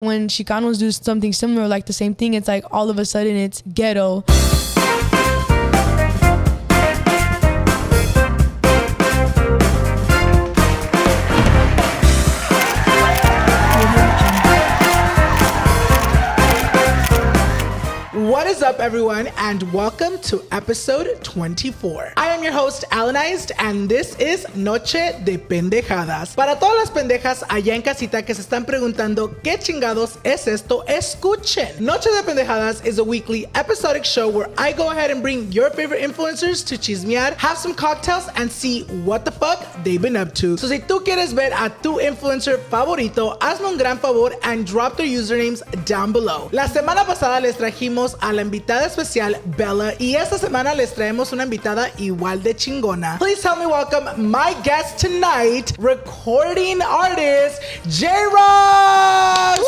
When Chicanos do something similar, like the same thing, it's like all of a sudden it's ghetto. What is up, everyone, and welcome to episode 24. I am your host, Alanized, and this is Noche de Pendejadas. Para todas las pendejas allá en casita que se están preguntando qué chingados es esto, escuchen. Noche de Pendejadas is a weekly episodic show where I go ahead and bring your favorite influencers to chismear, have some cocktails, and see what the fuck they've been up to. So si tú quieres ver a tu influencer favorito, hazme un gran favor and drop their usernames down below. La semana pasada les trajimos a la invitada especial Bella, y esta semana les traemos una invitada igual de chingona. Please help me welcome my guest tonight, recording artist Jay Roxx.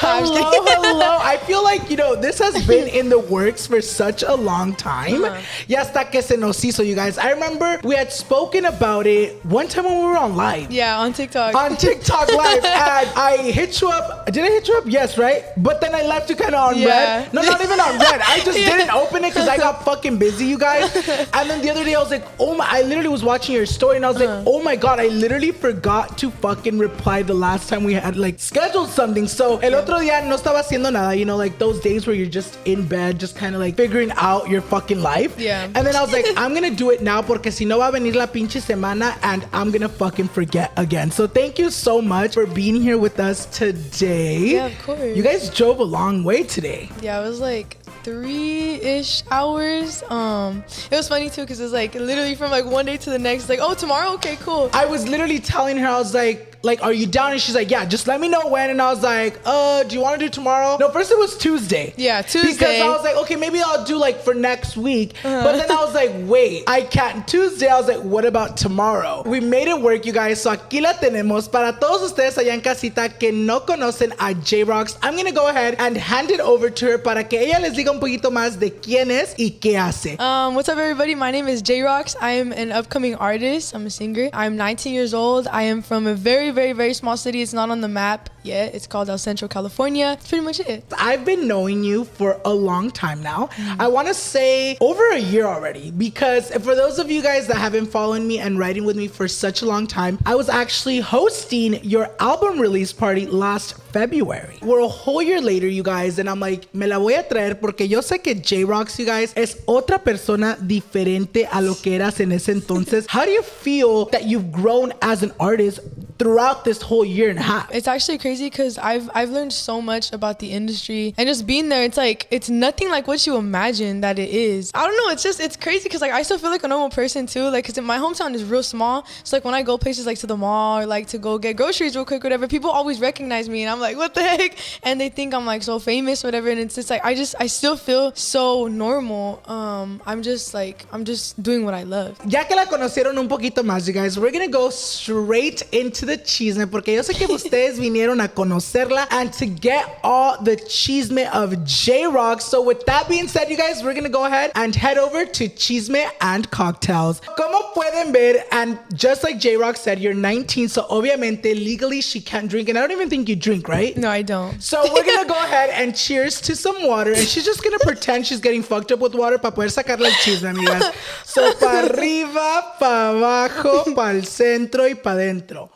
Hello. I feel like, this has been in the works for such a long time. Y hasta que se nos hizo, you guys. I remember we had spoken about it one time when we were on live. Yeah, on TikTok. On TikTok live. And I hit you up. Did I hit you up? Yes, right? But then I left you kind of on red. No, not even on red. I just didn't open it because I got fucking busy, you guys. And then the other day I was like, I literally was watching your story and I was like, oh my God, I literally forgot to fucking reply the last time we had scheduled something. So el otro día no estaba haciendo nada, like those days where you're just in bed, just kind of figuring out your fucking life. Yeah. And then I was like, I'm gonna do it now porque si no va a venir la pinche semana and I'm gonna fucking forget again. So thank you so much for being here with us today. Yeah, of course. You guys drove a long way today. Yeah, it was 3-ish hours. It was funny too because it was literally from one day to the next. Oh, tomorrow? Okay, cool. I was literally telling her, I was like, are you down? And she's like, yeah, just let me know when. And I was like, do you want to do tomorrow? No, first it was Tuesday. Yeah, Tuesday. Because I was like, okay, maybe I'll do for next week. But then I was like, wait, I can't. Tuesday, I was like, what about tomorrow? We made it work, you guys. So aquí la tenemos. Para todos ustedes allá en casita que no conocen a Jay Roxx, I'm going to go ahead and hand it over to her para que ella les diga un poquito más de quién es y qué hace. What's up, everybody? My name is Jay Roxx. I am an upcoming artist. I'm a singer. I'm 19 years old. I am from a very, very, very small city. It's not on the map yet. It's called El Centro, California. That's pretty much it. I've been knowing you for a long time now. I want to say over a year already, because for those of you guys that have been following me and writing with me for such a long time, I was actually hosting your album release party last February. We're a whole year later, you guys, and I'm like, me la voy a traer porque yo sé que Jay Roxx, you guys, es otra persona diferente a lo que eras en ese entonces. How do you feel that you've grown as an artist throughout this whole year and a half? It's actually crazy because I've learned so much about the industry, and just being there, it's nothing like what you imagine that it is. I don't know, it's crazy because I still feel like a normal person too, because my hometown is real small. So when I go places to the mall or to go get groceries real quick, whatever, people always recognize me and I'm like, what the heck? And they think I'm so famous, whatever, and it's just I still feel so normal. I'm just doing what I love. Ya que la conocieron un poquito más, you guys, we're gonna go straight into the chisme porque yo sé que ustedes vinieron a conocerla and to get all the chisme of Jay Roxx. So with that being said, you guys, we're gonna go ahead and head over to Chisme and Cocktails. Como pueden ver, and just like Jay Roxx said, you're 19, so obviamente legally she can't drink, and I don't even think you drink, right? No, I don't. So we're gonna go ahead and cheers to some water, and she's just gonna pretend she's getting fucked up with water para poder sacarle el chisme, amigas. So pa arriba, pa abajo, pa el centro y pa dentro.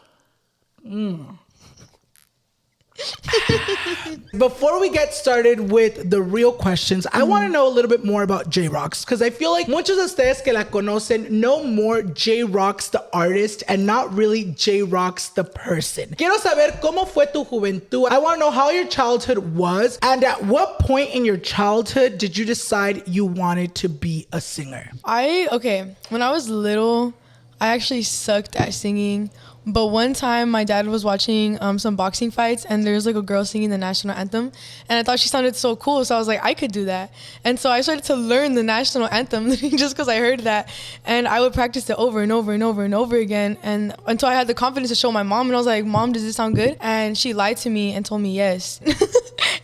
Before we get started with the real questions, I want to know a little bit more about Jay Roxx, because I feel like muchos de ustedes que la conocen know more Jay Roxx the artist and not really Jay Roxx the person. Quiero saber cómo fue tu juventud. I want to know how your childhood was, and at what point in your childhood did you decide you wanted to be a singer? When I was little, I actually sucked at singing. But one time my dad was watching some boxing fights, and there was a girl singing the national anthem, and I thought she sounded so cool, so I was like, I could do that. And so I started to learn the national anthem just because I heard that, and I would practice it over and over and over and over again, and until I had the confidence to show my mom, and I was like, Mom, does this sound good? And she lied to me and told me yes.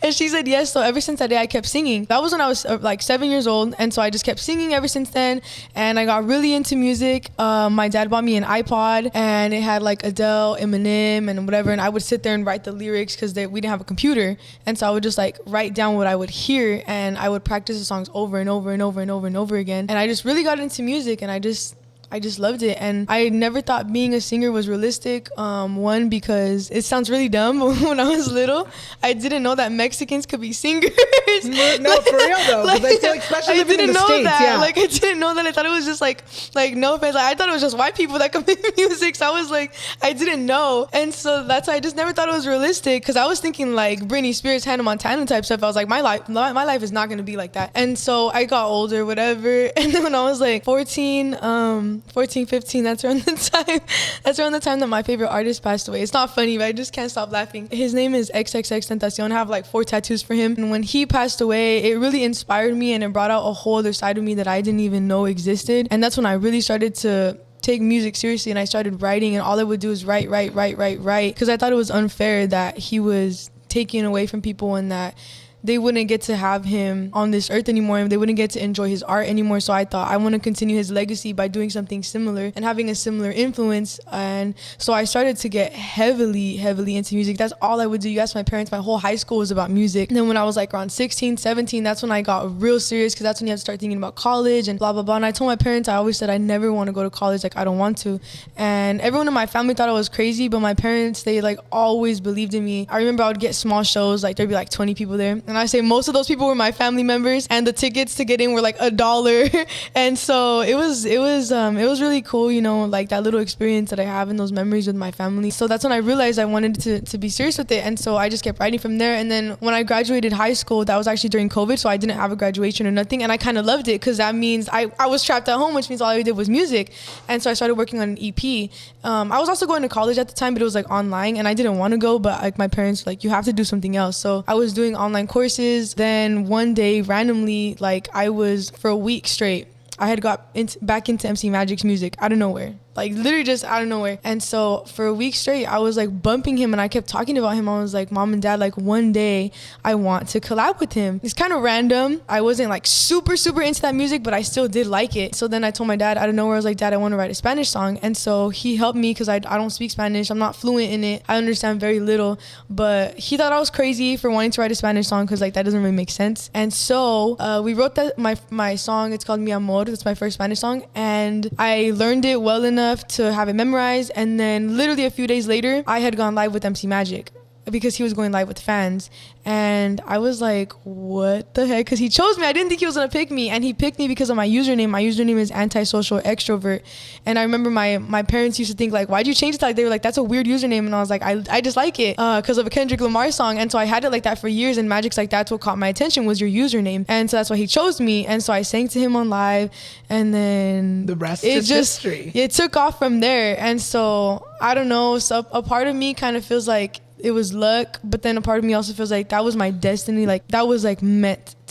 And she said yes. So ever since that day, I kept singing. That was when I was like 7 years old. And so I just kept singing ever since then. And I got really into music. My dad bought me an iPod and it had like Adele, Eminem, and whatever. And I would sit there and write the lyrics because we didn't have a computer. And so I would just like write down what I would hear and I would practice the songs over and over and over and over and over again. And I just really got into music and I just loved it. And I never thought being a singer was realistic. One, because it sounds really dumb, but when I was little, I didn't know that Mexicans could be singers. No, for real though, because I feel like especially living in the States, that. Like I didn't know that. I thought it was just like no offense, like I thought it was just white people that could make music. So I was like, I didn't know. And so that's why I just never thought it was realistic, because I was thinking like Britney Spears, Hannah Montana type stuff. I was like, my life is not going to be like that. And so I got older, whatever. And then when I was like 14, 15, that's around the time that my favorite artist passed away. It's not funny, but I just can't stop laughing. His name is XXXTentacion. I have like 4 tattoos for him. And when he passed away, it really inspired me and it brought out a whole other side of me that I didn't even know existed. And that's when I really started to take music seriously and I started writing, and all I would do is write, because I thought it was unfair that he was taken away from people and that they wouldn't get to have him on this earth anymore and they wouldn't get to enjoy his art anymore. So I thought I want to continue his legacy by doing something similar and having a similar influence. And so I started to get heavily into music. That's all I would do. You ask my parents, my whole high school was about music. And then when I was like around 16, 17, that's when I got real serious, because that's when you have to start thinking about college and blah, blah, blah. And I told my parents, I always said I never want to go to college. Like, I don't want to. And everyone in my family thought I was crazy, but my parents, they like always believed in me. I remember I would get small shows, like there'd be like 20 people there. And I say most of those people were my family members, and the tickets to get in were like $1. And so it was really cool, you know, like that little experience that I have in those memories with my family. So that's when I realized I wanted to be serious with it. And so I just kept writing from there. And then when I graduated high school, that was actually during COVID, so I didn't have a graduation or nothing. And I kind of loved it, because that means I was trapped at home, which means all I did was music. And so I started working on an EP. I was also going to college at the time, but it was like online, and I didn't want to go, but like my parents were like, you have to do something else. So I was doing online courses. Then one day, randomly, like I was for a week straight, I had got back into MC Magic's music out of nowhere. Like literally just out of nowhere. And so for a week straight, I was like bumping him and I kept talking about him. I was like, Mom and Dad, like one day I want to collab with him. It's kind of random. I wasn't like super into that music, but I still did like it. So then I told my dad out of nowhere, I was like, Dad, I want to write a Spanish song. And so he helped me, because I don't speak Spanish. I'm not fluent in it. I understand very little. But he thought I was crazy for wanting to write a Spanish song, because like that doesn't really make sense. And so we wrote my song. It's called Mi Amor. It's my first Spanish song. And I learned it well enough to have it memorized. And then literally a few days later, I had gone live with MC Magic, because he was going live with fans. And I was like, what the heck? Because he chose me. I didn't think he was going to pick me. And he picked me because of my username. My username is antisocial extrovert. And I remember my parents used to think like, why'd you change it? Like, they were like, that's a weird username. And I was like, I just like it because of a Kendrick Lamar song. And so I had it like that for years. And Magic's like, that's what caught my attention, was your username. And so that's why he chose me. And so I sang to him on live. And then the rest is history. It took off from there. And so I don't know. So a part of me kind of feels like it was luck, but then a part of me also feels like that was my destiny. Like that was like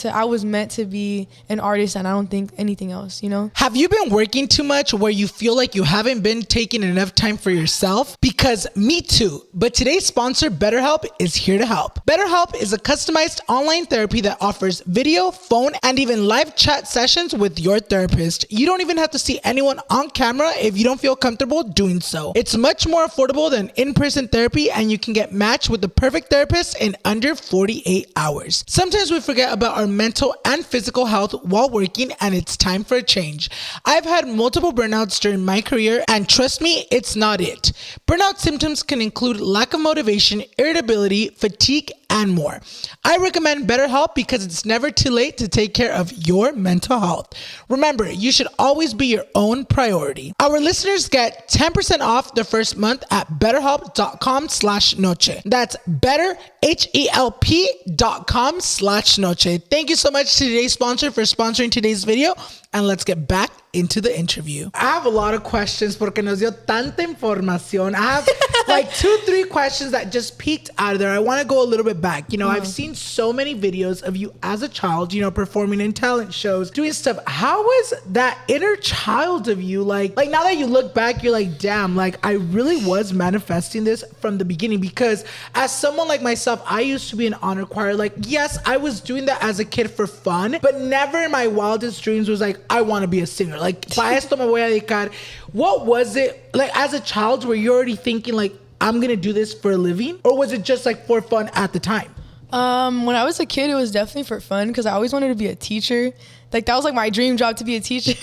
I was meant to be an artist, and I don't think anything else, you know? Have you been working too much where you feel like you haven't been taking enough time for yourself? Because me too. But today's sponsor, BetterHelp, is here to help. BetterHelp is a customized online therapy that offers video, phone, and even live chat sessions with your therapist. You don't even have to see anyone on camera if you don't feel comfortable doing so. It's much more affordable than in-person therapy, and you can get matched with the perfect therapist in under 48 hours. Sometimes we forget about our mental and physical health while working, and it's time for a change. I've had multiple burnouts during my career, and trust me, it's not it. Burnout symptoms can include lack of motivation, irritability, fatigue, and more. I recommend BetterHelp because it's never too late to take care of your mental health. Remember, you should always be your own priority. Our listeners get 10% off their first month at betterhelp.com/noche. That's betterhelp.com/noche. Thank you so much to today's sponsor for sponsoring today's video. and let's get back into the interview. I have a lot of questions porque nos dio tanta información. I have like 2-3 questions that just peeked out of there. I want to go a little bit back. You know, I've seen so many videos of you as a child, you know, performing in talent shows, doing stuff. How was that inner child of you? Like now that you look back, you're like, damn, like I really was manifesting this from the beginning. Because as someone like myself, I used to be an honor choir. Like, yes, I was doing that as a kid for fun, but never in my wildest dreams was like, I want to be a singer. Like, pa esto me voy a dedicar. What was it like as a child? Were you already thinking like, I'm gonna do this for a living, or was it just like for fun at the time? When I was a kid, it was definitely for fun because I always wanted to be a teacher. Like that was like my dream job, to be a teacher.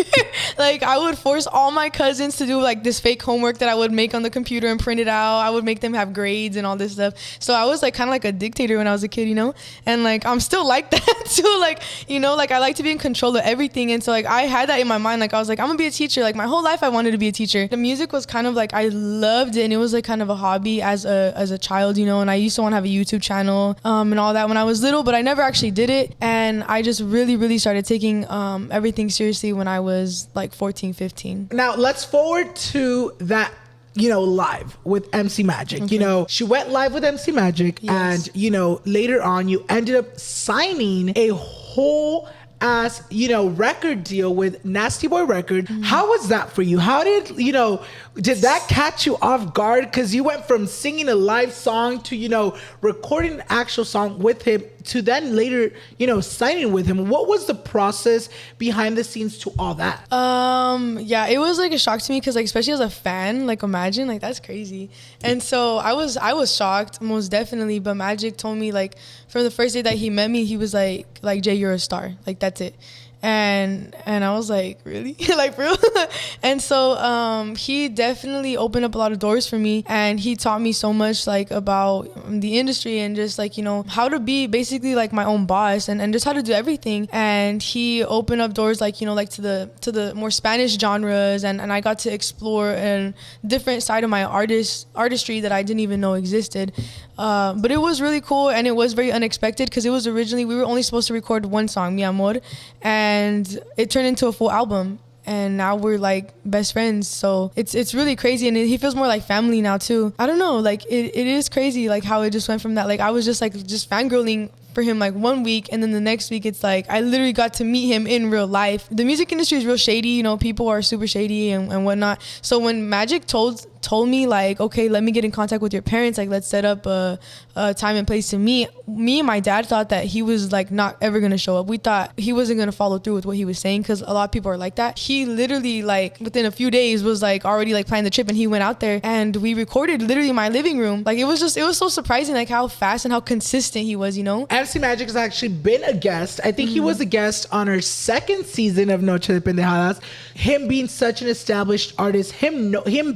Like I would force all my cousins to do like this fake homework that I would make on the computer and print it out. I would make them have grades and all this stuff. So I was like kind of like a dictator when I was a kid, you know? And like I'm still like that too. Like, you know, like I like to be in control of everything. And so like I had that in my mind. Like I was like, I'm gonna be a teacher. Like my whole life I wanted to be a teacher. The music was kind of like, I loved it, and it was like kind of a hobby as a child, you know? And I used to want to have a YouTube channel and all that when I was little, but I never actually did it. And I just really started taking everything seriously when I was like 14, 15. Now let's forward to that, you know, live with MC Magic. Okay. You know, she went live with MC Magic. Yes. And, you know, later on you ended up signing a whole ass, you know, record deal with Nasty Boy Record. Mm-hmm. How was that for you? How did, you know, did that catch you off guard? Because you went from singing a live song to, you know, recording an actual song with him to then later, you know, signing with him. What was the process behind the scenes to all that? Yeah, it was like a shock to me because like, especially as a fan, like imagine, like that's crazy. And so I was shocked, most definitely. But Magic told me like from the first day that he met me, he was like Jay, you're a star. Like that's it. And I was like, really? Like, real? And so he definitely opened up a lot of doors for me, and he taught me so much like about the industry and just like, you know, how to be basically like my own boss and just how to do everything. And he opened up doors like, you know, like to the more Spanish genres, and I got to explore a different side of my artistry that I didn't even know existed. But it was really cool, and it was very unexpected because it was originally, we were only supposed to record one song, Mi Amor, and it turned into a full album. And now we're like best friends. So it's really crazy. And he feels more like family now too. I don't know, like it is crazy like how it just went from that. Like I was just fangirling for him like 1 week, and then the next week it's like I literally got to meet him in real life. The music industry is real shady, you know, people are super shady and whatnot. So when Magic told me like, okay, let me get in contact with your parents, like let's set up a time and place to meet. Me and my dad thought that he was like not ever gonna show up. We thought he wasn't gonna follow through with what he was saying because a lot of people are like that. He literally like within a few days was like already like planning the trip, and he went out there and we recorded literally in my living room. Like it was so surprising like how fast and how consistent he was, you know. MC Magic has actually been a guest. I think he was a guest on our second season of Noche de Pendejadas. Him being such an established artist, him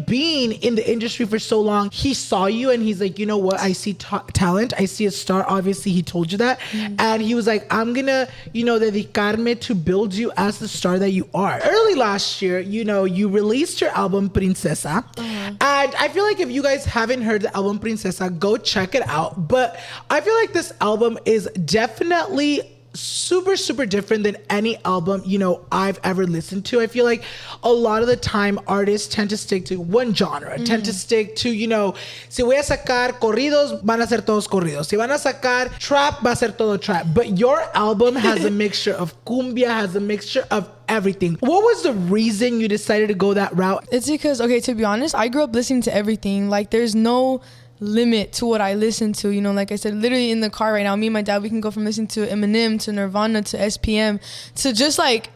being in the industry for so long, he saw you and he's like, you know what, I see talent, I see a star. Obviously he told you that, and he was like, I'm gonna, you know, dedicarme to build you as the star that you are. Early last year, you know, you released your album Princesa, and I feel like if you guys haven't heard the album Princesa, go check it out. But I feel like this album is definitely super different than any album, you know, I've ever listened to. I feel like a lot of the time artists tend to stick to one genre, tend to stick to, you know, si voy a sacar corridos, van a ser todos corridos. Si van a sacar trap, va a ser todo trap. But your album has a mixture of cumbia, has a mixture of everything. What was the reason you decided to go that route? It's because, okay, to be honest, I grew up listening to everything. Like there's no limit to what I listen to, you know. Like I said, literally in the car right now, me and my dad, we can go from listening to Eminem to Nirvana to SPM to just like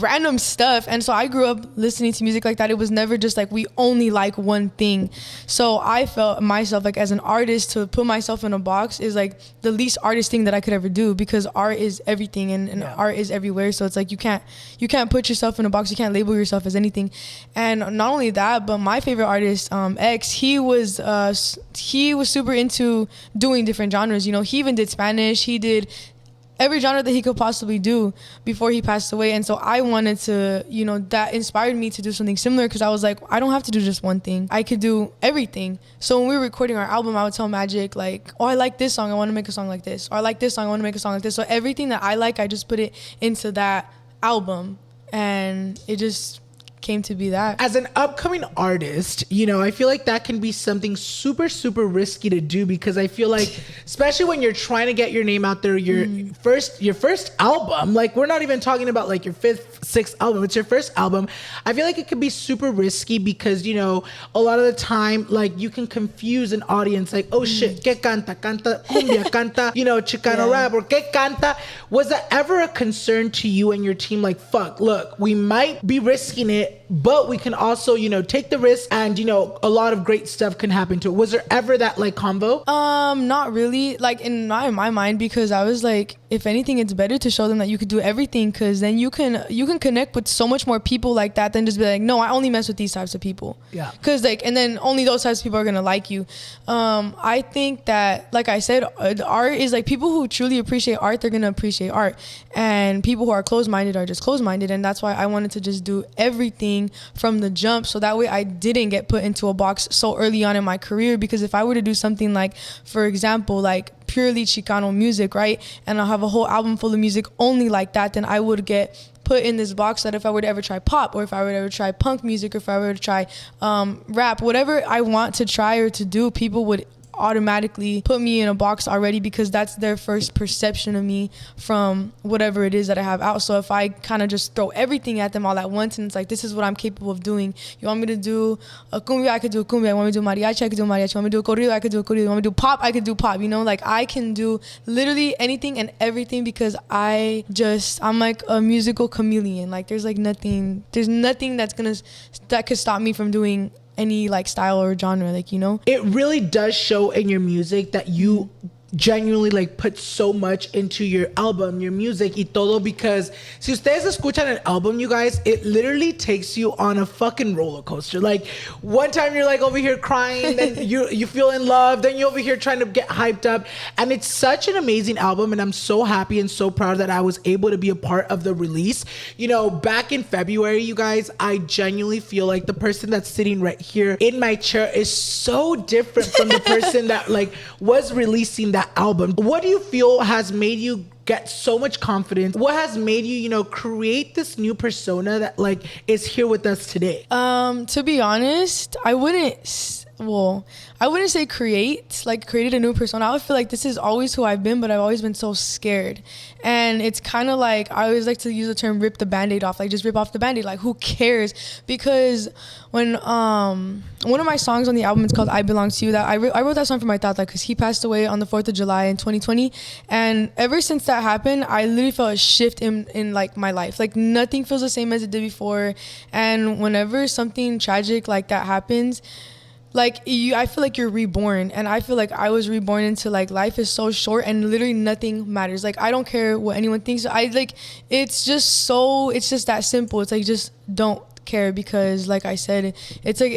random stuff. And so I grew up listening to music like that. It was never just like we only like one thing. So I felt myself like as an artist, to put myself in a box is like the least artist thing that I could ever do, because art is everything and art is everywhere. So it's like you can't put yourself in a box, you can't label yourself as anything. And not only that, but my favorite artist, X, he was super into doing different genres, you know. He even did Spanish, he did every genre that he could possibly do before he passed away. And so I wanted to, you know, that inspired me to do something similar, because I was like, I don't have to do just one thing, I could do everything. So when we were recording our album, I would tell Magic like, oh, I like this song, I want to make a song like this, or I like this song, I want to make a song like this. So everything that I like, I just put it into that album. and it just came to be that. As an upcoming artist, you know, I feel like that can be something super, super risky to do, because I feel like, especially when you're trying to get your name out there, your first album, like we're not even talking about like your fifth, sixth album, it's your first album. I feel like it could be super risky because, you know, a lot of the time, like you can confuse an audience, like, oh shit, que canta? Canta cumbia, canta, you know, Chicano rap, or que canta? Was that ever a concern to you and your team? Like, fuck, look, we might be risking it, but we can also, you know, take the risk, and, you know, a lot of great stuff can happen to it. Was there ever that like convo? Not really, like in my mind, because I was like, if anything, it's better to show them that you could do everything, because then you can connect with so much more people like that than just be like, no, I only mess with these types of people. Yeah. Because like, and then only those types of people are gonna like you. I think that, like I said, the art is like, people who truly appreciate art, they're gonna appreciate art, and people who are closed-minded are just closed-minded, and that's why I wanted to just do everything from the jump, so that way I didn't get put into a box so early on in my career. Because if I were to do something like, for example, like purely Chicano music, right, and I'll have a whole album full of music only like that, then I would get put in this box that if I were to ever try pop, or if I were to ever try punk music, or if I were to try rap, whatever I want to try or to do, people would automatically put me in a box already, because that's their first perception of me from whatever it is that I have out. So if I kind of just throw everything at them all at once, and it's like, this is what I'm capable of doing. You want me to do a cumbia, I could do a cumbia. You want me to do mariachi, I could do mariachi. You want me to do a corrido, I could do a corrido. You want me to do pop, I could do pop. You know, like I can do literally anything and everything, because I'm like a musical chameleon. Like there's nothing that could stop me from doing any like style or genre, like, you know. It really does show in your music that you genuinely like put so much into your album, your music y todo, because si ustedes escuchan an album, you guys, it literally takes you on a fucking roller coaster. Like one time you're like over here crying, then you feel in love, then you're over here trying to get hyped up, and it's such an amazing album, and I'm so happy and so proud that I was able to be a part of the release. You know, back in February, you guys, I genuinely feel like the person that's sitting right here in my chair is so different from the person that like was releasing that album. What do you feel has made you get so much confidence? What has made you, you know, create this new persona that like is here with us today? To be honest, I wouldn't say created a new persona. I would feel like this is always who I've been, but I've always been so scared. And it's kind of like, I always like to use the term rip the band-aid off, like just rip off the band-aid, like who cares? Because when one of my songs on the album is called I Belong to You, that I wrote that song for my tata, because he passed away on the 4th of July in 2020, and ever since that happened, I literally felt a shift in like my life. Like nothing feels the same as it did before, and whenever something tragic like that happens, like I feel like you're reborn, and I feel like I was reborn into like, life is so short and literally nothing matters. Like I don't care what anyone thinks. It's just that simple. It's like, just don't care, because like I said, it's like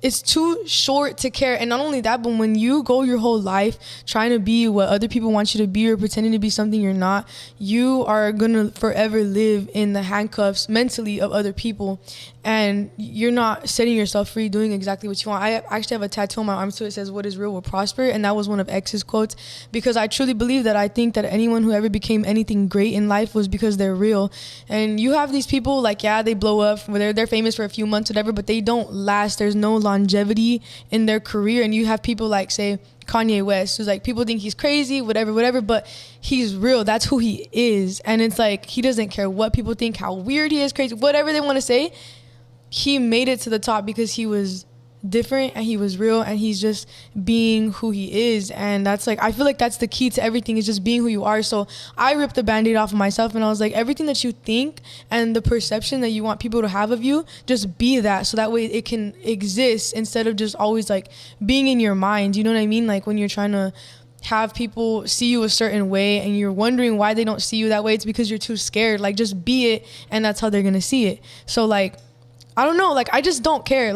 it's too short to care. And not only that, but when you go your whole life trying to be what other people want you to be, or pretending to be something you're not, you are gonna forever live in the handcuffs mentally of other people, and you're not setting yourself free doing exactly what you want. I actually have a tattoo on my arm too. It says, "What is real will prosper," and that was one of X's quotes, because I truly believe that. I think that anyone who ever became anything great in life was because they're real. And you have these people like, yeah, they blow up, they're famous for a few months, whatever, but they don't last. There's no longevity in their career. And you have people like, say, Kanye West, who's like, people think he's crazy, whatever, but he's real. That's who he is. And it's like, he doesn't care what people think, how weird he is, crazy, whatever they want to say. He made it to the top because he was different and he was real, and he's just being who he is. And that's like, I feel like that's the key to everything, is just being who you are. So I ripped the band-aid off of myself, and I was like, everything that you think and the perception that you want people to have of you, just be that, so that way it can exist, instead of just always like being in your mind. You know what I mean? Like when you're trying to have people see you a certain way and you're wondering why they don't see you that way, it's because you're too scared. Like just be it, and that's how they're gonna see it. So like, I don't know, like I just don't care.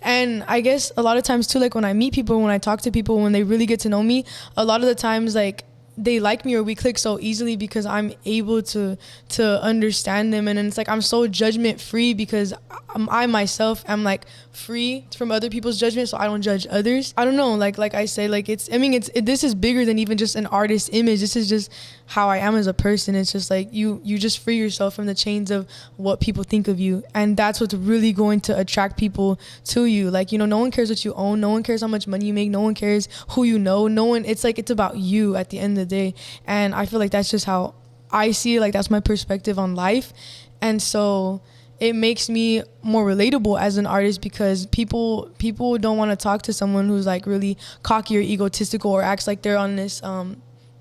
And I guess a lot of times too, like when I meet people, when I talk to people, when they really get to know me, a lot of the times like they like me or we click so easily because I'm able to understand them. And then it's like I'm so judgment free because I myself am like free from other people's judgment, so I don't judge others. I don't know, like I say, like this is bigger than even just an artist image. This is just how I am as a person. It's just like you just free yourself from the chains of what people think of you, and that's what's really going to attract people to you. Like, you know, no one cares what you own, no one cares how much money you make, no one cares who you know, no one, it's like it's about you at the end of the day. And I feel like that's just how I see it. Like, that's my perspective on life. And so it makes me more relatable as an artist because people don't want to talk to someone who's like really cocky or egotistical or acts like they're on this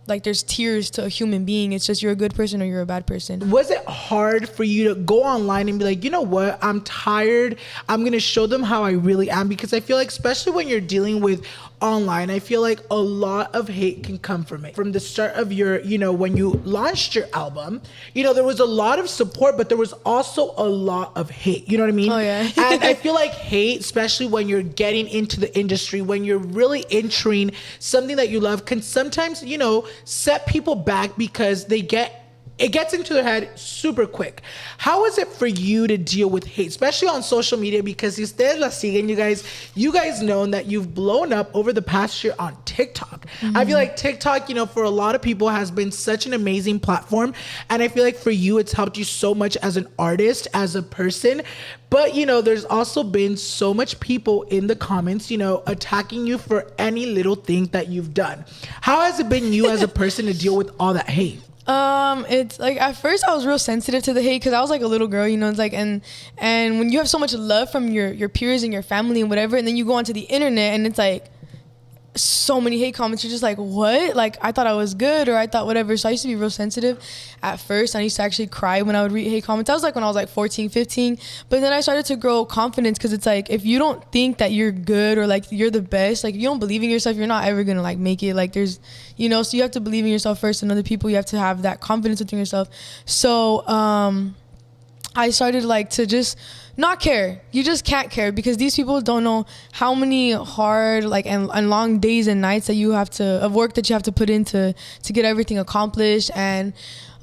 like there's tiers to a human being. It's just you're a good person or you're a bad person. Was it hard for you to go online and be like, you know what, I'm tired, I'm going to show them how I really am? Because I feel like, especially when you're dealing with online, I feel like a lot of hate can come from it. From the start of your, you know, when you launched your album, you know, there was a lot of support, but there was also a lot of hate. You know what I mean? Oh, yeah. And I feel like hate, especially when you're getting into the industry, when you're really entering something that you love, can sometimes, you know, set people back because it gets into their head super quick. How is it for you to deal with hate, especially on social media? Because si ustedes la siguen, you guys know that you've blown up over the past year on TikTok. Mm-hmm. I feel like TikTok, you know, for a lot of people has been such an amazing platform. And I feel like for you, it's helped you so much as an artist, as a person. But, you know, there's also been so much people in the comments, you know, attacking you for any little thing that you've done. How has it been you as a person to deal with all that hate? It's like at first I was real sensitive to the hate because I was like a little girl, you know. It's like and when you have so much love from your peers and your family and whatever, and then you go onto the internet and it's like so many hate comments, you're just like, what? Like, I thought I was good, or I thought whatever. So I used to be real sensitive at first. I used to actually cry when I would read hate comments. That was like when I was like 14, 15. But then I started to grow confidence because it's like, if you don't think that you're good or like you're the best, like if you don't believe in yourself, you're not ever gonna like make it. Like there's, you know, so you have to believe in yourself first, and other people, you have to have that confidence within yourself. So I started like to just not care. You just can't care because these people don't know how many hard like and long days and nights that you have to, of work that you have to put into to get everything accomplished, and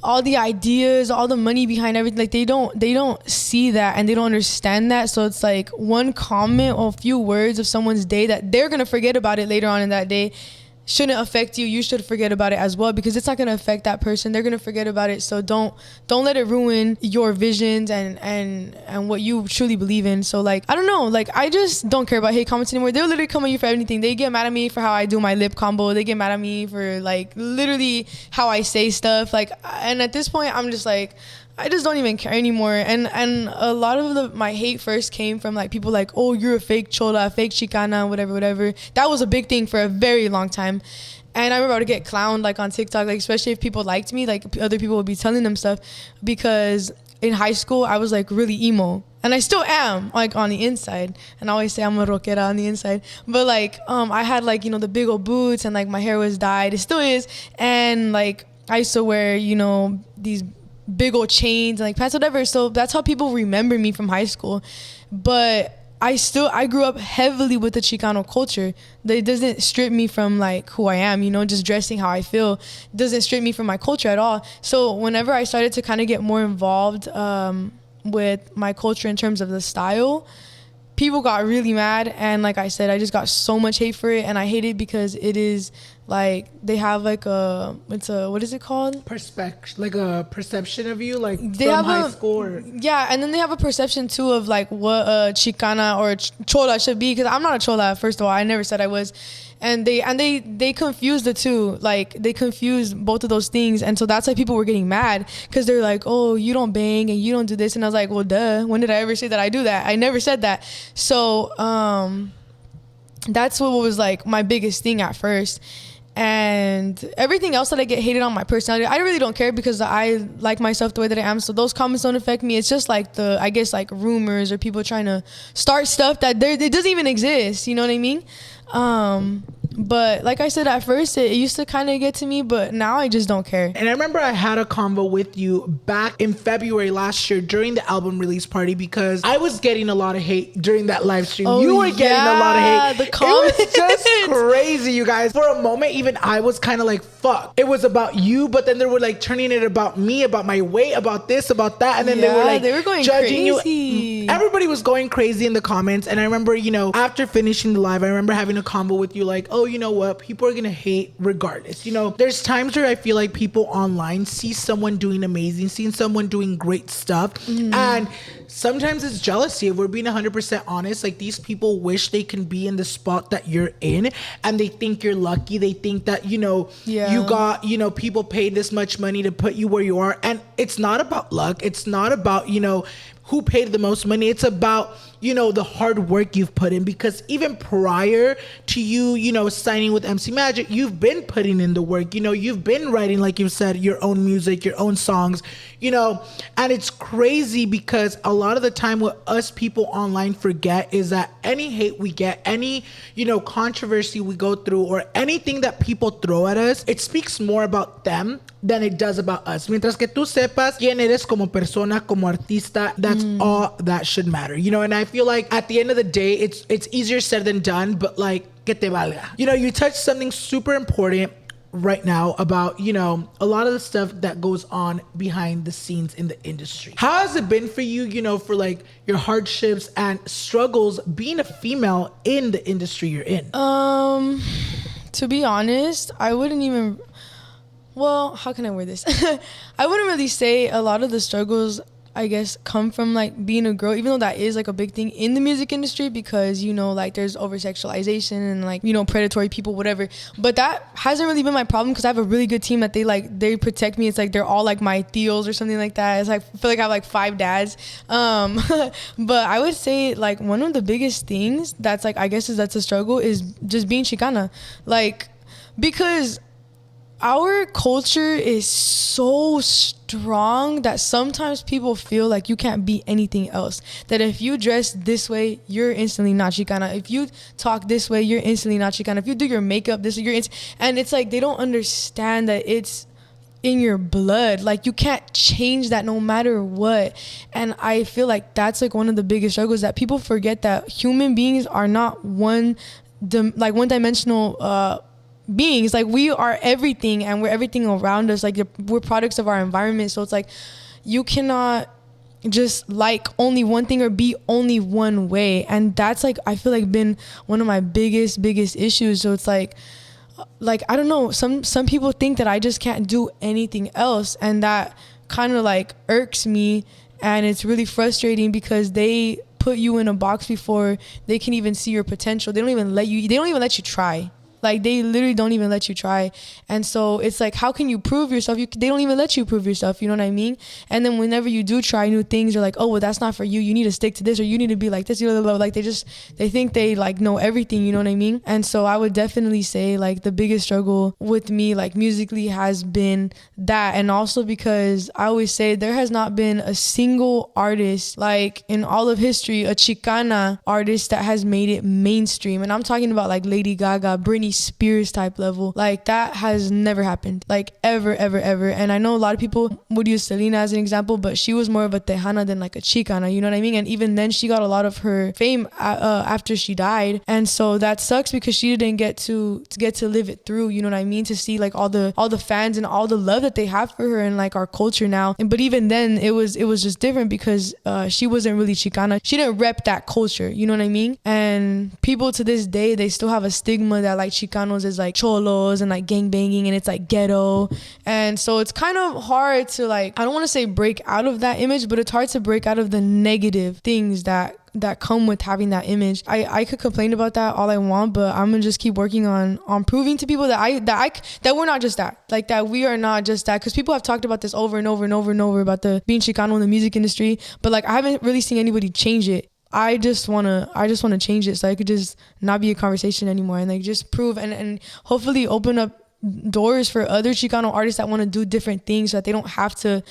all the ideas, all the money behind everything. Like they don't see that, and they don't understand that. So it's like one comment or a few words of someone's day that they're gonna forget about it later on in that day shouldn't affect you. You should forget about it as well, because it's not going to affect that person. They're going to forget about it. So don't let it ruin your visions and what you truly believe in. So like, I don't know, like I just don't care about hate comments anymore. They'll literally come at you for anything. They get mad at me for how I do my lip combo. They get mad at me for like literally how I say stuff. Like, and at this point I'm just like, I just don't even care anymore. And a lot of my hate first came from like people like, oh, you're a fake chola, fake chicana, whatever. That was a big thing for a very long time. And I remember I would get clowned like on TikTok, like especially if people liked me, like other people would be telling them stuff, because in high school I was like really emo, and I still am like on the inside, and I always say I'm a rockera on the inside. But like I had like, you know, the big old boots, and like my hair was dyed, it still is, and like I used to wear, you know, these big old chains and like pants, whatever. So that's how people remember me from high school. But I grew up heavily with the Chicano culture. That doesn't strip me from like who I am, you know, just dressing how I feel doesn't strip me from my culture at all. So whenever I started to kind of get more involved with my culture in terms of the style, people got really mad. And like I said, I just got so much hate for it, and I hate it because it is like they have like what is it called? Like a perception of you, like they from high school. Yeah, and then they have a perception too of like what a Chicana or chola should be, because I'm not a chola. First of all, I never said I was. And they confuse the two, like they confuse both of those things. And so that's why people were getting mad, because they're like, oh, you don't bang and you don't do this. And I was like, well, duh, when did I ever say that I do that? I never said that. So that's what was like my biggest thing at first. And everything else that I get hated on, my personality, I really don't care, because I like myself the way that I am. So those comments don't affect me. It's just like I guess like rumors or people trying to start stuff that it doesn't even exist. You know what I mean? But like I said, at first it used to kind of get to me, but now I just don't care. And I remember I had a convo with you back in February last year during the album release party because I was getting a lot of hate during that live stream. Oh, you were getting a lot of hate. The comments. It was just crazy, you guys. For a moment, even I was kind of like, fuck. It was about you, but then they were like turning it about me, about my weight, about this, about that. And then they were going judging crazy. You. Everybody was going crazy in the comments. And I remember, after finishing the live, I remember having a convo with you like, oh, you know what? People are going to hate regardless. There's times where I feel like people online see someone doing amazing, seeing someone doing great stuff. And sometimes it's jealousy. If we're being 100% honest, like these people wish they can be in the spot that you're in and they think you're lucky. They think that, you got, people paid this much money to put you where you are. And it's not about luck. It's not about, who paid the most money. It's about, the hard work you've put in, because even prior to you, signing with MC Magic, you've been putting in the work, you've been writing, like you said, your own music, your own songs, and it's crazy because a lot of the time what us people online forget is that any hate we get, any, controversy we go through or anything that people throw at us, it speaks more about them than it does about us. Mientras que tú sepas quién eres como persona, como artista, that's all that should matter, and I feel like at the end of the day, it's easier said than done, but like, que te valga. You touched something super important right now about, a lot of the stuff that goes on behind the scenes in the industry. How has it been for you, for like your hardships and struggles being a female in the industry you're in? To be honest, I wouldn't even... Well, how can I word this? I wouldn't really say a lot of the struggles, I guess, come from like being a girl, even though that is like a big thing in the music industry because, like there's over-sexualization and like, predatory people, whatever. But that hasn't really been my problem because I have a really good team that they protect me. It's like they're all like my tios or something like that. It's like, I feel like I have like 5 dads. But I would say like one of the biggest things that's like, I guess that's a struggle is just being Chicana. Like, because our culture is so strong that sometimes people feel like you can't be anything else. That if you dress this way, you're instantly not Chicana. If you talk this way, you're instantly not Chicana. If you do your makeup this way, and it's like they don't understand that it's in your blood. Like you can't change that no matter what. And I feel like that's like one of the biggest struggles, that people forget that human beings are not one-dimensional beings. Like we are everything, and we're everything around us. Like we're products of our environment. So it's like you cannot just like only one thing or be only one way. And that's like, I feel like been one of my biggest issues. So it's like I don't know, some people think that I just can't do anything else, and that kind of like irks me, and it's really frustrating because they put you in a box before they can even see your potential. They don't even let you try. Like they literally don't even let you try. And so it's like, how can you prove yourself? They don't even let you prove yourself. You know what I mean? And then whenever you do try new things, you're like, oh, well, that's not for you. You need to stick to this, or you need to be like this. Like they think they like know everything. You know what I mean? And so I would definitely say like the biggest struggle with me, like musically, has been that. And also because I always say there has not been a single artist like in all of history, a Chicana artist that has made it mainstream. And I'm talking about like Lady Gaga, Britney Spears type level. Like that has never happened, like ever. And I know a lot of people would use Selena as an example, but she was more of a Tejana than like a Chicana, you know what I mean? And even then she got a lot of her fame after she died. And so that sucks because she didn't get to live it through, you know what I mean? To see like all the fans and all the love that they have for her and like our culture now. But even then it was just different because she wasn't really Chicana. She didn't rep that culture, you know what I mean? And people to this day, they still have a stigma that like Chicanos is like cholos and like gangbanging, and it's like ghetto. And so it's kind of hard to like, I don't want to say break out of that image, but it's hard to break out of the negative things that come with having that image. I could complain about that all I want, but I'm gonna just keep working on proving to people that we're not just that, like that we are not just that, because people have talked about this over and over about the being Chicano in the music industry, but like I haven't really seen anybody change it. I just wanna change it so I could just not be a conversation anymore, and like just prove and hopefully open up doors for other Chicano artists that want to do different things so that they don't have to,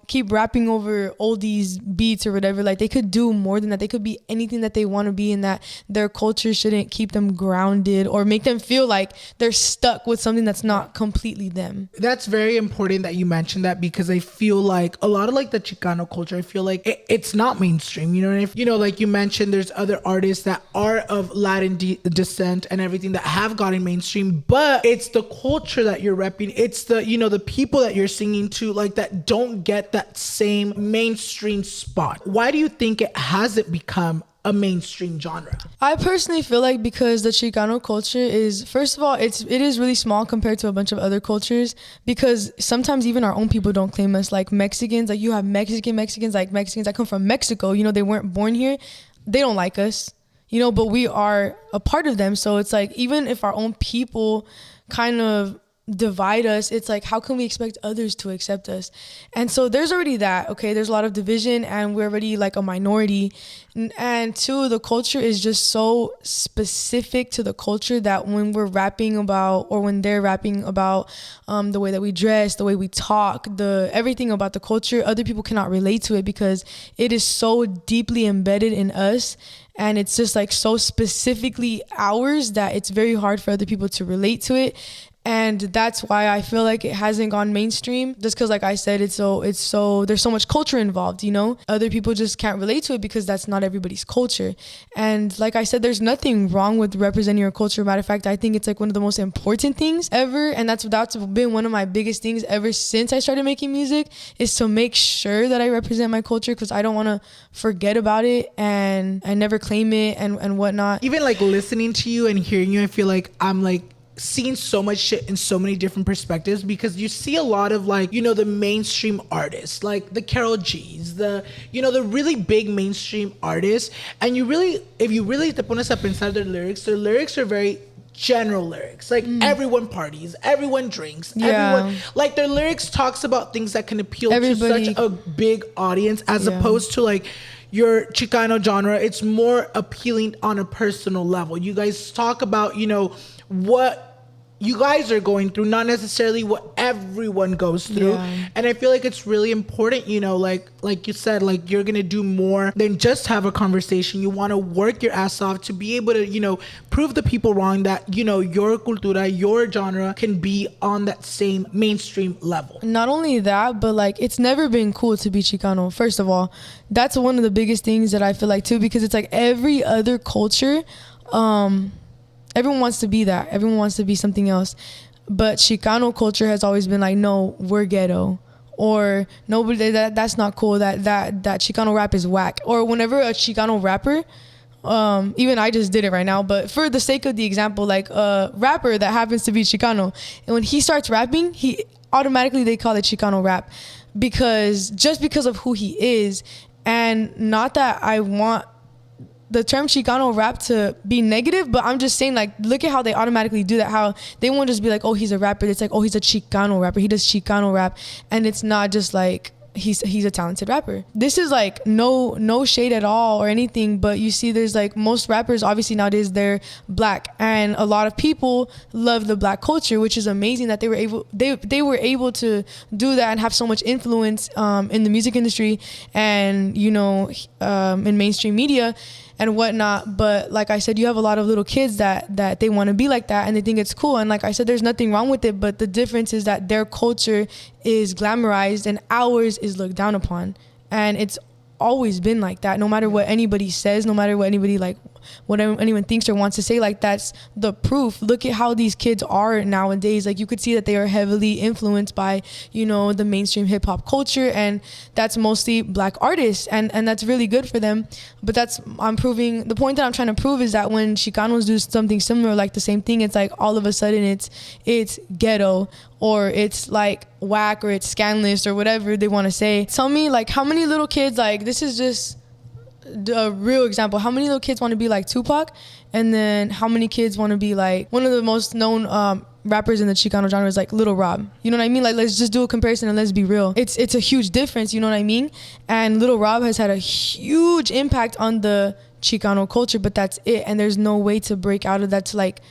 keep rapping over oldies beats or whatever. Like, they could do more than that. They could be anything that they want to be, and that their culture shouldn't keep them grounded or make them feel like they're stuck with something that's not completely them. That's very important that you mentioned that, because I feel like a lot of like the Chicano culture, I feel like it's not mainstream. Like you mentioned, there's other artists that are of Latin descent and everything that have gotten mainstream, but it's the culture that you're repping. It's the the people that you're singing to, like, that don't get that same mainstream spot. Why do you think it hasn't become a mainstream genre? I personally feel like because the Chicano culture is, first of all, it is really small compared to a bunch of other cultures, because sometimes even our own people don't claim us. Like Mexicans, like you have Mexicans, like Mexicans that come from Mexico, they weren't born here. They don't like us, but we are a part of them. So it's like, even if our own people kind of divide us, it's like, how can we expect others to accept us? And so there's already that. Okay, there's a lot of division, and we're already like a minority. And two, the culture is just so specific to the culture that when we're rapping about, or when they're rapping about the way that we dress, the way we talk, everything about the culture, other people cannot relate to it because it is so deeply embedded in us. And it's just like so specifically ours that it's very hard for other people to relate to it. And that's why I feel like it hasn't gone mainstream, just because, like I said, it's so there's so much culture involved, Other people just can't relate to it because that's not everybody's culture. And like I said, there's nothing wrong with representing your culture. Matter of fact, I think it's like one of the most important things ever. And that's been one of my biggest things ever since I started making music, is to make sure that I represent my culture, because I don't want to forget about it and I never claim it and whatnot. Even like listening to you and hearing you, I feel like I'm like seeing so much shit in so many different perspectives, because you see a lot of like, the mainstream artists, like the Karol G's, the really big mainstream artists. And if you really te pones a pensar their lyrics are very general lyrics. Like everyone parties, everyone drinks, everyone, like their lyrics talks about things that can appeal to such a big audience, as opposed to like your Chicano genre. It's more appealing on a personal level. You guys talk about, what you guys are going through, not necessarily what everyone goes through. And I feel like it's really important, like you said, like you're gonna do more than just have a conversation. You want to work your ass off to be able to prove the people wrong that your cultura, your genre can be on that same mainstream level. Not only that, but like, it's never been cool to be Chicano. First of all, that's one of the biggest things that I feel like too, because it's like every other culture, everyone wants to be that. Everyone wants to be something else. But Chicano culture has always been like, no, we're ghetto. Or nobody, that's not cool. That Chicano rap is whack. Or whenever a Chicano rapper, even I just did it right now, but for the sake of the example, like a rapper that happens to be Chicano, and when he starts rapping, they call it Chicano rap, because of who he is. And not that I want the term Chicano rap to be negative, but I'm just saying, like, look at how they automatically do that. How they won't just be like, oh, he's a rapper. It's like, oh, he's a Chicano rapper. He does Chicano rap. And it's not just like he's a talented rapper. This is like no shade at all or anything, but you see there's like most rappers obviously nowadays, they're black, and a lot of people love the black culture, which is amazing that they were able to do that and have so much influence in the music industry and in mainstream media and whatnot. But like I said, you have a lot of little kids that they want to be like that and they think it's cool. And like I said, there's nothing wrong with it, but the difference is that their culture is glamorized and ours is looked down upon. And it's always been like that, no matter what anybody says, no matter what anybody what anyone thinks or wants to say. Like, that's the proof. Look at how these kids are nowadays. Like, you could see that they are heavily influenced by the mainstream hip-hop culture, and that's mostly black artists, and that's really good for them. But the point that I'm trying to prove is that when Chicanos do something similar, like the same thing, it's like all of a sudden it's ghetto, or it's like whack, or it's scandalous, or whatever they want to say. Tell me, like, how many little kids, like, this is just a real example, how many little kids want to be like Tupac, and then how many kids want to be like one of the most known rappers in the Chicano genre is like Lil Rob? You know what I mean? Like, let's just do a comparison and let's be real. It's a huge difference, you know what I mean? And Lil Rob has had a huge impact on the Chicano culture, but that's it. And there's no way to break out of that, to like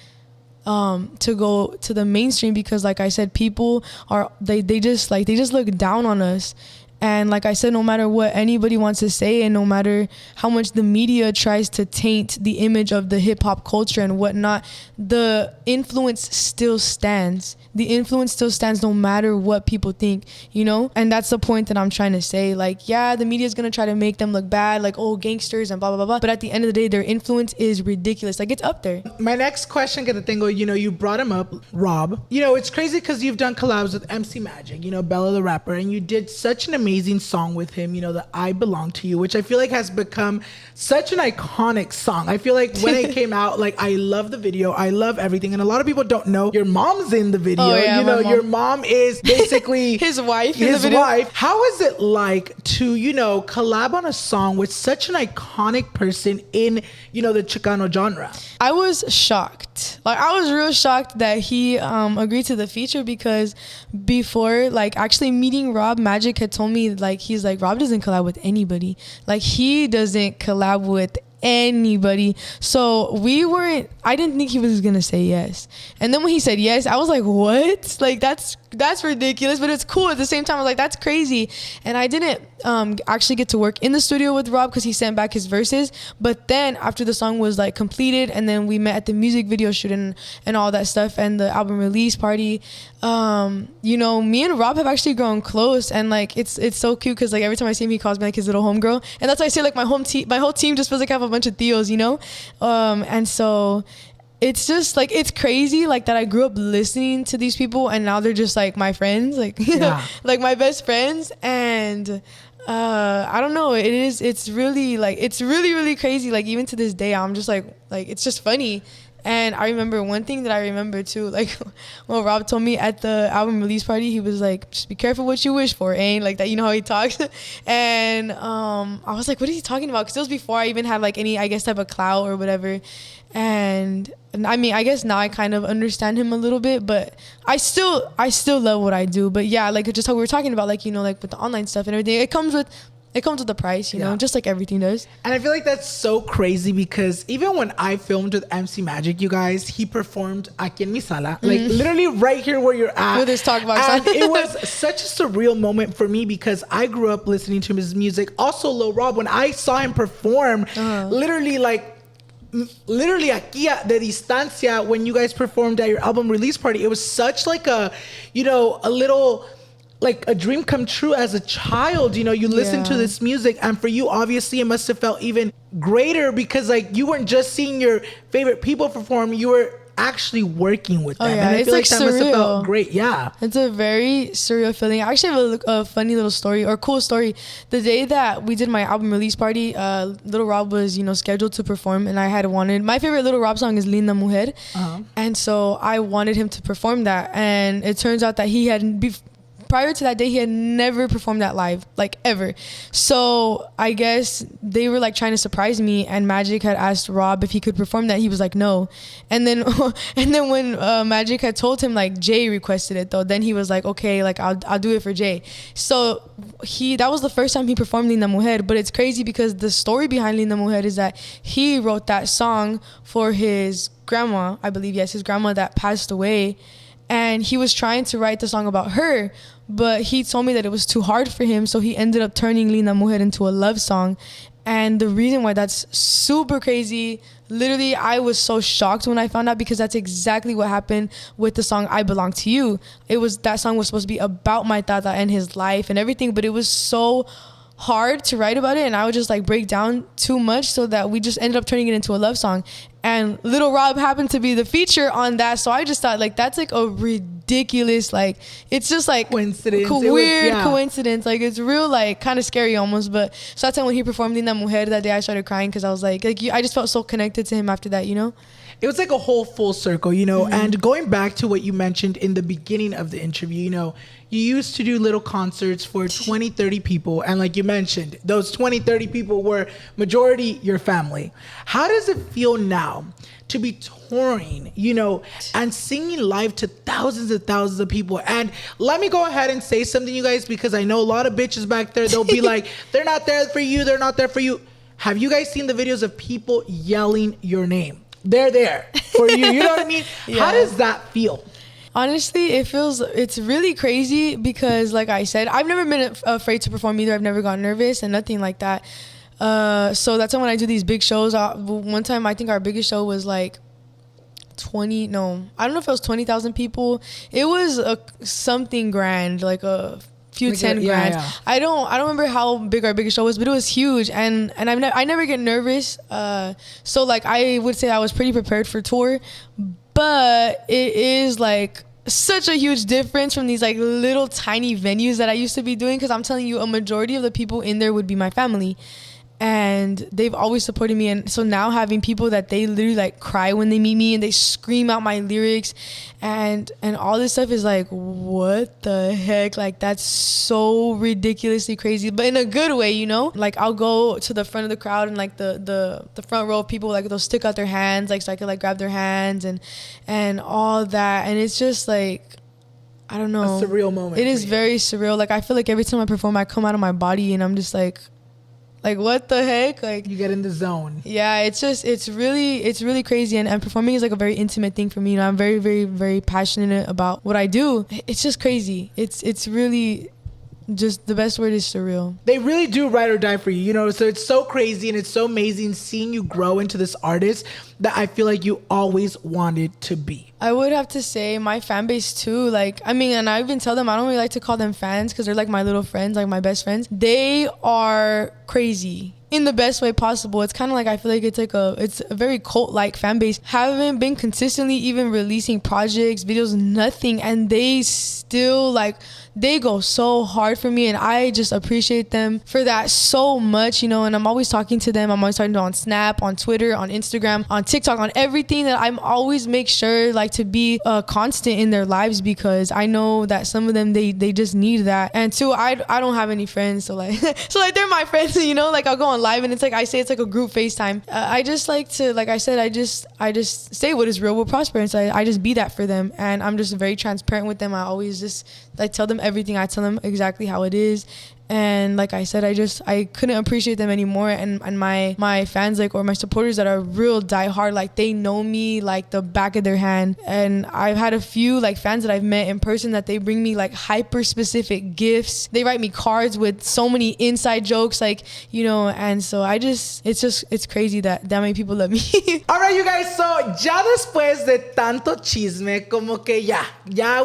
to go to the mainstream, because like I said, people are they just look down on us. And like I said, no matter what anybody wants to say, and no matter how much the media tries to taint the image of the hip hop culture and whatnot, the influence still stands. The influence still stands no matter what people think, you know? And that's the point that I'm trying to say. Like, yeah, the media is going to try to make them look bad, like, oh, gangsters and blah, blah, blah, blah. But at the end of the day, their influence is ridiculous. Like, it's up there. My next question, que te tengo, you know, you brought him up, Rob. You know, it's crazy because you've done collabs with MC Magic, you know, Bella the rapper, and you did such an amazing song with him, you know, the I Belong to You, which I feel like has become such an iconic song. I feel like when it came out, like, I love the video. I love everything. And a lot of people don't know your mom's in the video. Oh, yeah, you know, your mom is basically his wife. His wife. How is it like to, you know, collab on a song with such an iconic person in, you know, the Chicano genre? I was shocked. Like, I was real shocked that he agreed to the feature, because before, like, actually meeting Rob, Magic had told me, like, he's like, Rob doesn't collab with anybody. Like, he doesn't collab with anybody. So I didn't think he was gonna say yes. And then when he said yes, I was like, what? Like, that's ridiculous, but it's cool at the same time. I was like, that's crazy. And I didn't actually get to work in the studio with Rob because he sent back his verses. But then after the song was like completed, and then we met at the music video shoot and all that stuff, and the album release party, you know, me and Rob have actually grown close. And like, it's so cute because like every time I see him, he calls me like his little homegirl. And that's why I say like my whole team just feels like I have a bunch of tios, you know? And so it's just like, it's crazy like that I grew up listening to these people, and now they're just like my friends, like yeah. like my best friends. And I don't know, it's really really crazy. Like, even to this day, I'm just like it's just funny. And I remember one thing that I remember too, like when Rob told me at the album release party, he was like, just be careful what you wish for, ain't like that, you know how he talks. And I was like, what is he talking about? Because it was before I even had like any, I guess, type of clout or whatever. And I mean, I guess now I kind of understand him a little bit, but I still love what I do. But yeah, like just how we were talking about, like, you know, like with the online stuff and everything, it comes with the price, you know, just like everything does. And I feel like that's so crazy because even when I filmed with MC Magic, you guys, he performed aquí en mi sala, like literally right here where you're at. With his talk box. And it was such a surreal moment for me because I grew up listening to his music. Also, Lil Rob, when I saw him perform, literally aquí de distancia, when you guys performed at your album release party, it was such like a, you know, a little, like a dream come true as a child. You know, you listen to this music, and for you, obviously, it must have felt even greater because like you weren't just seeing your favorite people perform, you were actually working with them. Oh, yeah. And I feel like that surreal. must have felt great. Yeah. It's a very surreal feeling. I actually have a funny little story, or cool story. The day that we did my album release party, Little Rob was, you know, scheduled to perform, and I had wanted, my favorite Little Rob song is Linda Mujer. And so I wanted him to perform that. And it turns out that he had, prior to that day, he had never performed that live, like ever. So I guess they were like trying to surprise me, and Magic had asked Rob if he could perform that. He was like, no. And then when Magic had told him like Jay requested it though, then he was like, okay, like I'll do it for Jay. So that was the first time he performed Linda Mujer. But it's crazy because the story behind Linda Mujer is that he wrote that song for his grandma, I believe, yes, his grandma that passed away. And he was trying to write the song about her, but he told me that it was too hard for him, so he ended up turning Linda Mujer into a love song. And the reason why that's super crazy, literally, I was so shocked when I found out, because that's exactly what happened with the song I Belong to You. That song was supposed to be about my tata and his life and everything, but it was so hard to write about it, and I would just like break down too much, so that we just ended up turning it into a love song. And Little Rob happened to be the feature on that, so I just thought like that's like a ridiculous, like it's just like coincidence, weird coincidence, like it's real, like kind of scary almost. But so that's when he performed Linda Mujer that day, I started crying because I was like I just felt so connected to him after that, you know. It was like a whole full circle, you know. And going back to what you mentioned in the beginning of the interview, you know, you used to do little concerts for 20, 30 people. And like you mentioned, those 20, 30 people were majority your family. How does it feel now to be touring, you know, and singing live to thousands and thousands of people? And let me go ahead and say something, you guys, because I know a lot of bitches back there, they'll be like, they're not there for you, they're not there for you. Have you guys seen the videos of people yelling your name? they're there for you. You know what I mean? Yeah. How does that feel? Honestly, it's really crazy because, like I said, I've never been afraid to perform either. I've never gotten nervous and nothing like that. So that's why when I do these big shows, one time I think our biggest show was like I don't know if it was 20,000 people. It was something grand, like a few like 10 grand. Yeah. I don't remember how big our biggest show was, but it was huge, and I never get nervous. So like I would say I was pretty prepared for tour, but it is like such a huge difference from these like little tiny venues that I used to be doing, because I'm telling you, a majority of the people in there would be my family. And they've always supported me. And so now having people that they literally like cry when they meet me and they scream out my lyrics and all this stuff is like, what the heck? Like, that's so ridiculously crazy, but in a good way, you know? Like, I'll go to the front of the crowd and like the front row of people, like they'll stick out their hands, like so I could like grab their hands and all that. And it's just like, I don't know. A surreal moment. It is very surreal. Like, I feel like every time I perform, I come out of my body and I'm just like what the heck? Like, you get in the zone. Yeah, it's really crazy, and performing is like a very intimate thing for me. You know, I'm very, very, very passionate about what I do. It's just crazy. It's really just, the best word is surreal. They really do ride or die for you, you know, so it's so crazy and it's so amazing seeing you grow into this artist that I feel like you always wanted to be. I would have to say my fan base too. Like, I mean, and I even tell them I don't really like to call them fans because they're like my little friends, like my best friends. They are crazy in the best way possible. It's kind of like, I feel like it's a very cult-like fan base. Haven't been consistently even releasing projects, videos, nothing, and they still like, they go so hard for me, and I just appreciate them for that so much, you know. And I'm always talking to them. I'm always talking to them on Snap, on Twitter, on Instagram, on TikTok, on everything. That I'm always make sure like to be constant in their lives, because I know that some of them they just need that. And two, I don't have any friends, so like they're my friends, you know. Like, I'll go on live and it's like I say it's like a group FaceTime. I just like to, like I said, I just say what is real will prosper, and so I just be that for them, and I'm just very transparent with them. I tell them everything. I tell them exactly how it is. And like I said, I couldn't appreciate them anymore. And my fans, like, or my supporters that are real diehard, like, they know me like the back of their hand. And I've had a few like fans that I've met in person that they bring me like hyper specific gifts. They write me cards with so many inside jokes, like, you know. And so it's crazy that many people love me. All right, you guys. So ya después de tanto chisme, como que ya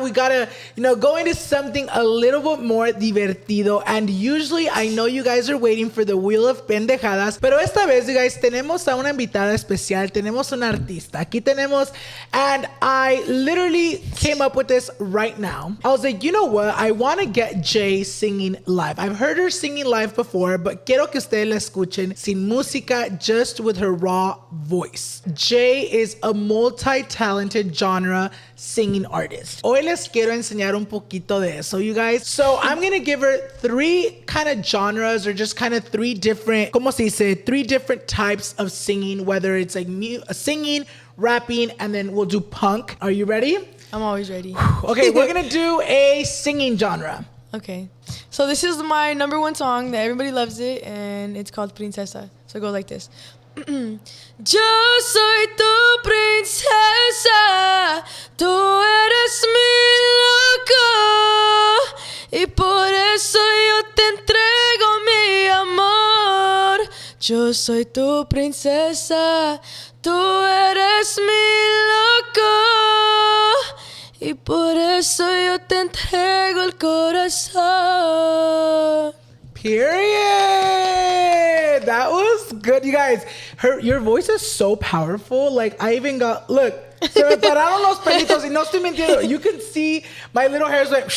we gotta, you know, go into something a little bit more divertido. And usually I know you guys are waiting for the Wheel of Pendejadas, pero esta vez, you guys, tenemos a una invitada especial, tenemos una artista. Aquí tenemos, and I literally came up with this right now. I was like, you know what? I want to get Jay singing live. I've heard her singing live before, but quiero que ustedes la escuchen sin música, just with her raw voice. Jay is a multi-talented genre singing artist. Hoy les quiero enseñar un poquito de eso, you guys. So I'm gonna give her three kind of genres, or just kind of three different, como se dice, three different types of singing, whether it's like singing, rapping, and then we'll do punk. Are you ready? I'm always ready. Okay, we're gonna do a singing genre. Okay, so this is my number one song that everybody loves it, and it's called Princesa. So it goes like this. Yo soy tu princesa, tú eres mi loco, y por eso yo te entrego mi amor. Yo soy tu princesa, tú eres mi loco, y por eso yo te entrego el corazón. Period. That was good, you guys. Your voice is so powerful. Like, I even got, look, se me pararon los pelitos y no estoy mintiendo. You can see my little hairs like.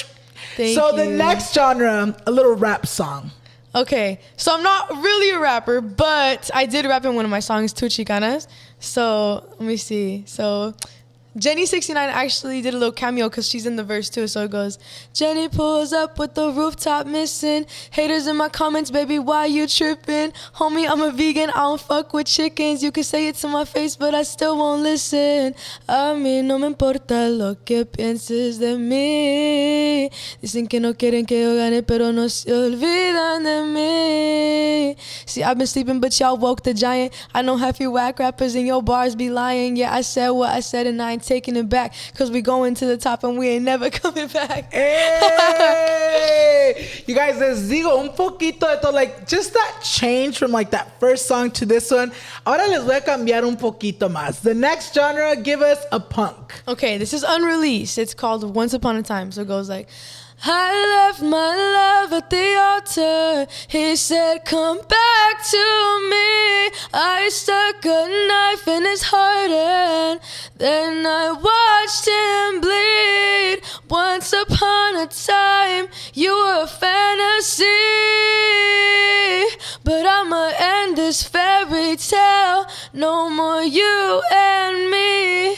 Thank so you. The next genre, a little rap song. Okay, so I'm not really a rapper, but I did rap in one of my songs, Tu Chicanas. So let me see. So Jenny69 actually did a little cameo because she's in the verse too. So it goes, Jenny pulls up with the rooftop missing. Haters in my comments, baby, why you tripping? Homie, I'm a vegan, I don't fuck with chickens. You can say it to my face, but I still won't listen. A mí no me importa lo que pienses de mí. Dicen que no quieren que yo gane, pero no se olvidan de mí. See, I've been sleeping, but y'all woke the giant. I know half you whack rappers and your bars be lying. Yeah, I said what I said and I ain't taking it back. Cause we going to the top and we ain't never coming back. Hey! You guys, les digo un poquito de todo. Like, just that change from like that first song to this one. Ahora les voy a cambiar un poquito más. The next genre, give us a punk. Okay, this is unreleased. It's called Once Upon a Time. So it goes like, I left my love at the altar. He said, come back to me. I stuck a knife in his heart and then I watched him bleed. Once upon a time, you were a fantasy, but I'ma end this fairy tale. No more you and me.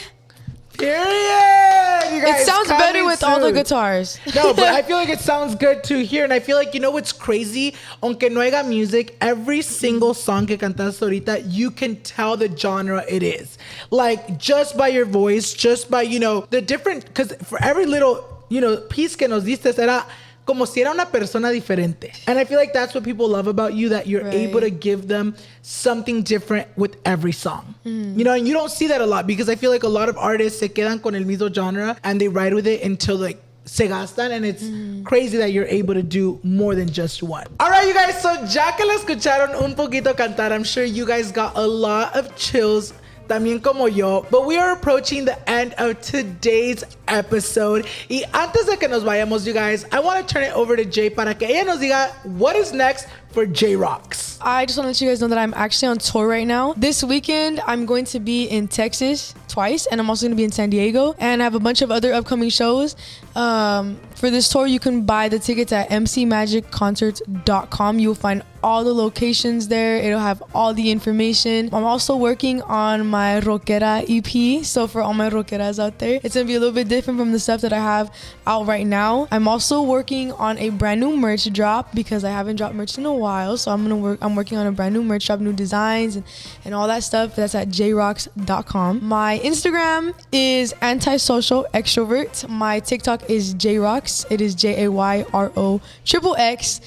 Period. You guys, it sounds better with all the guitars. No, but I feel like it sounds good to hear. And I feel like, you know what's crazy? Aunque no haya music, every single song que cantaste ahorita, you can tell the genre it is. Like, just by your voice, just by, you know, the different... Because for every little, you know, piece que nos diste, era como si era una persona diferente. And I feel like that's what people love about you, that you're able to give them something different with every song. You know, and you don't see that a lot because I feel like a lot of artists se quedan con el mismo genre and they ride with it until like se gastan, and it's crazy that you're able to do more than just one. All right, you guys, so ya que la escucharon un poquito cantar, I'm sure you guys got a lot of chills, también como yo. But we are approaching the end of today's episode. Y antes de que nos vayamos, you guys, I want to turn it over to Jay para que ella nos diga what is next for Jay Roxx. I just want to let you guys know that I'm actually on tour right now. This weekend, I'm going to be in Texas twice, and I'm also going to be in San Diego. And I have a bunch of other upcoming shows. For this tour, you can buy the tickets at mcmagicconcerts.com. You'll find all the locations there. It'll have all the information. I'm also working on my rockera EP. So for all my rockeras out there, it's going to be a little bit different from the stuff that I have out right now. I'm also working on a brand new merch drop because I haven't dropped merch in a while. So I'm working on a brand new merch drop, new designs and all that stuff. That's at jayroxx.com. My Instagram is antisocial extrovert. My TikTok is jayroxx. It is JAYROXXX.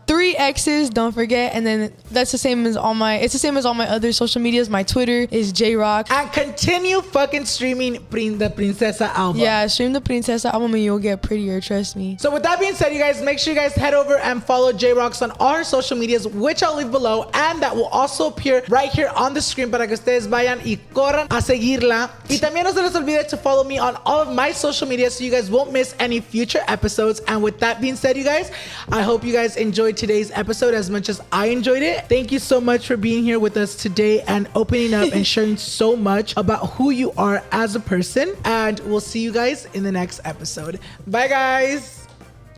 3 X's, don't forget. And then that's the same as all my other social medias. My Twitter is jroxx. And continue fucking streaming the Princesa album. Yeah, stream the Princesa album and you'll get prettier, trust me. So with that being said, you guys, make sure you guys head over and follow Jay Roxx on all her social medias, which I'll leave below, and that will also appear right here on the screen para que ustedes vayan y corran a seguirla. Y también no se les olvide to follow me on all of my social media so you guys won't miss any future episodes. And with that being said, you guys, I hope you guys enjoyed today's episode as much as I enjoyed it. Thank you so much for being here with us today and opening up and sharing so much about who you are as a person. And we'll see you guys in the next episode. Bye, guys.